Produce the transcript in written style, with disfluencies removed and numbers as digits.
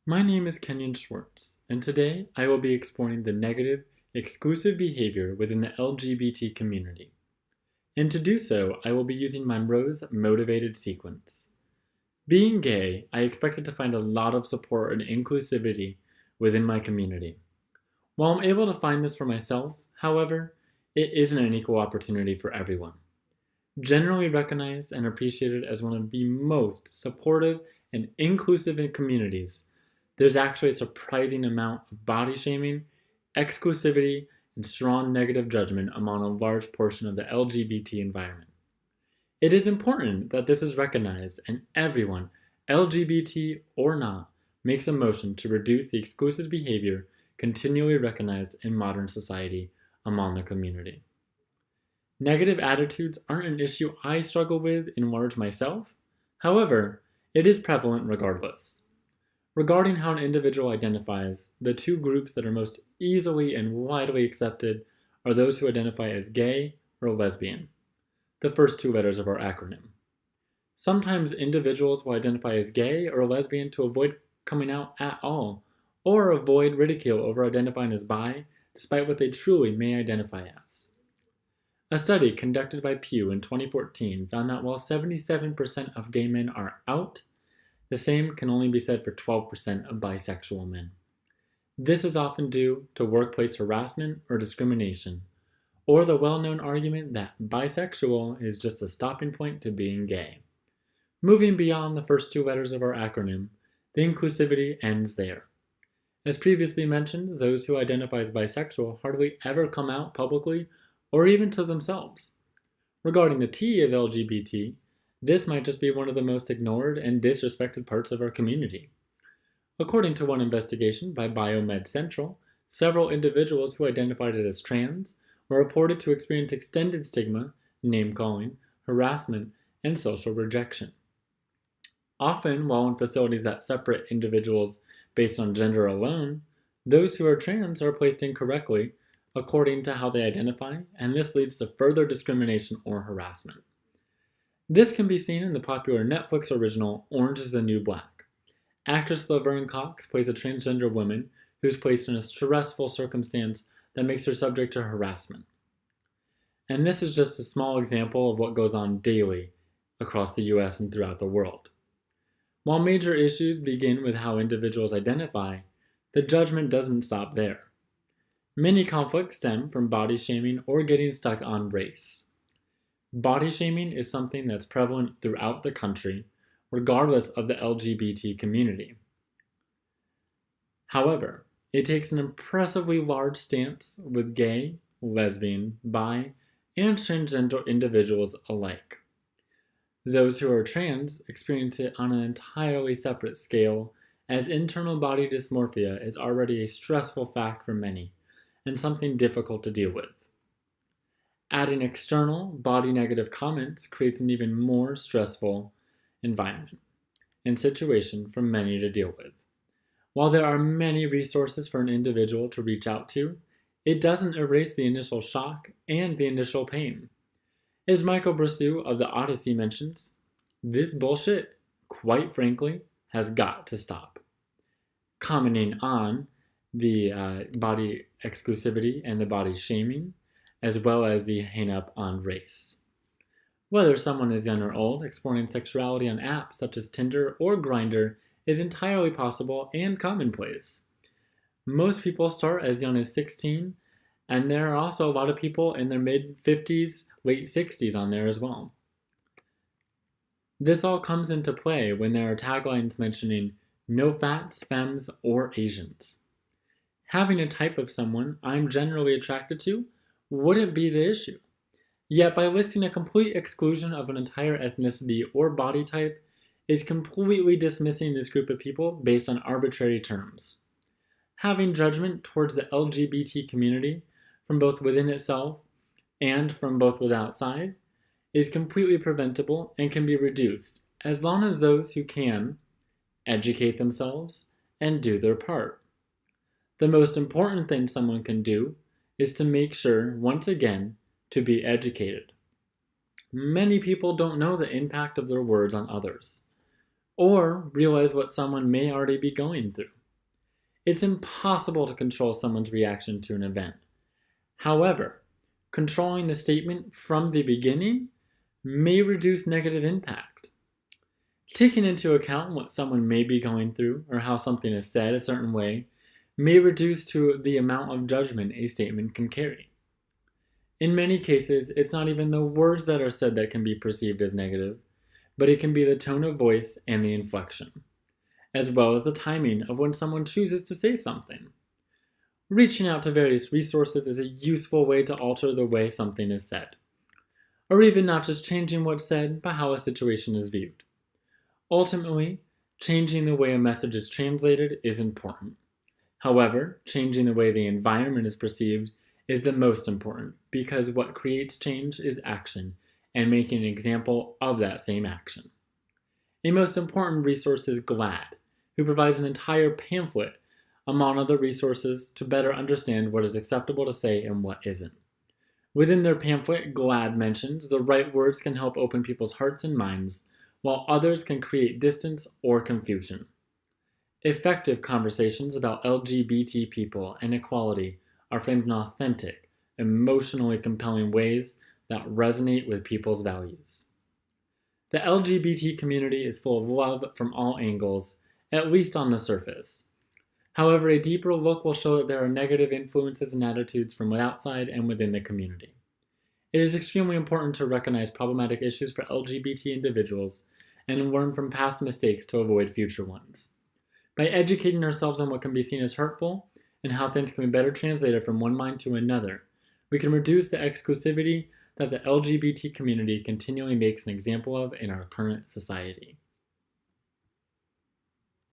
My name is Kenyon Schwartz, and today I will be exploring the negative, exclusive behavior within the LGBT community. And to do so, I will be using Monroe's motivated sequence. Being gay, I expected to find a lot of support and inclusivity within my community. While I'm able to find this for myself, however, it isn't an equal opportunity for everyone. Generally recognized and appreciated as one of the most supportive and inclusive in communities, there's actually a surprising amount of body shaming, exclusivity, and strong negative judgment among a large portion of the LGBT environment. It is important that this is recognized and everyone, LGBT or not, makes a motion to reduce the exclusive behavior continually recognized in modern society among the community. Negative attitudes aren't an issue I struggle with in large myself. However, it is prevalent regardless. Regarding how an individual identifies, the two groups that are most easily and widely accepted are those who identify as gay or lesbian, the first two letters of our acronym. Sometimes individuals will identify as gay or lesbian to avoid coming out at all, or avoid ridicule over identifying as bi, despite what they truly may identify as. A study conducted by Pew in 2014 found that while 77% of gay men are out, the same can only be said for 12% of bisexual men. This is often due to workplace harassment or discrimination, or the well-known argument that bisexual is just a stopping point to being gay. Moving beyond the first two letters of our acronym, the inclusivity ends there. As previously mentioned, those who identify as bisexual hardly ever come out publicly or even to themselves. Regarding the T of LGBT, this might just be one of the most ignored and disrespected parts of our community. According to one investigation by Biomed Central, several individuals who identified as trans were reported to experience extended stigma, name-calling, harassment, and social rejection. Often, while in facilities that separate individuals based on gender alone, those who are trans are placed incorrectly according to how they identify, and this leads to further discrimination or harassment. This can be seen in the popular Netflix original Orange is the New Black. Actress Laverne Cox plays a transgender woman who is placed in a stressful circumstance that makes her subject to harassment. And this is just a small example of what goes on daily across the US and throughout the world. While major issues begin with how individuals identify, the judgment doesn't stop there. Many conflicts stem from body shaming or getting stuck on race. Body shaming is something that's prevalent throughout the country, regardless of the LGBT community. However, it takes an impressively large stance with gay, lesbian, bi, and transgender individuals alike. Those who are trans experience it on an entirely separate scale, as internal body dysmorphia is already a stressful fact for many, and something difficult to deal with. Adding external, body-negative comments creates an even more stressful environment and situation for many to deal with. While there are many resources for an individual to reach out to, it doesn't erase the initial shock and the initial pain. As Michael Brosseau of the Odyssey mentions, this bullshit, quite frankly, has got to stop. Commenting on the body exclusivity and the body shaming, as well as the hang-up on race. Whether someone is young or old, exploring sexuality on apps such as Tinder or Grindr is entirely possible and commonplace. Most people start as young as 16, and there are also a lot of people in their mid-50s, late 60s on there as well. This all comes into play when there are taglines mentioning no fats, femmes, or Asians. Having a type of someone I'm generally attracted to wouldn't be the issue. Yet by listing a complete exclusion of an entire ethnicity or body type is completely dismissing this group of people based on arbitrary terms. Having judgment towards the LGBT community from both within itself and from both outside is completely preventable and can be reduced as long as those who can educate themselves and do their part. The most important thing someone can do is to make sure, once again, to be educated. Many people don't know the impact of their words on others. or realize what someone may already be going through. It's impossible to control someone's reaction to an event. However, controlling the statement from the beginning may reduce negative impact. Taking into account what someone may be going through or how something is said a certain way may reduce to the amount of judgment a statement can carry. In many cases, it's not even the words that are said that can be perceived as negative, but it can be the tone of voice and the inflection, as well as the timing of when someone chooses to say something. Reaching out to various resources is a useful way to alter the way something is said, or even not just changing what's said, but how a situation is viewed. Ultimately, changing the way a message is translated is important. However, changing the way the environment is perceived is the most important, because what creates change is action and making an example of that same action. A most important resource is GLAD, who provides an entire pamphlet among other resources to better understand what is acceptable to say and what isn't. Within their pamphlet, GLAD mentions the right words can help open people's hearts and minds, while others can create distance or confusion. Effective conversations about LGBT people and equality are framed in authentic, emotionally compelling ways that resonate with people's values. The LGBT community is full of love from all angles, at least on the surface. However, a deeper look will show that there are negative influences and attitudes from outside and within the community. It is extremely important to recognize problematic issues for LGBT individuals and learn from past mistakes to avoid future ones. By educating ourselves on what can be seen as hurtful and how things can be better translated from one mind to another, we can reduce the exclusivity that the LGBT community continually makes an example of in our current society.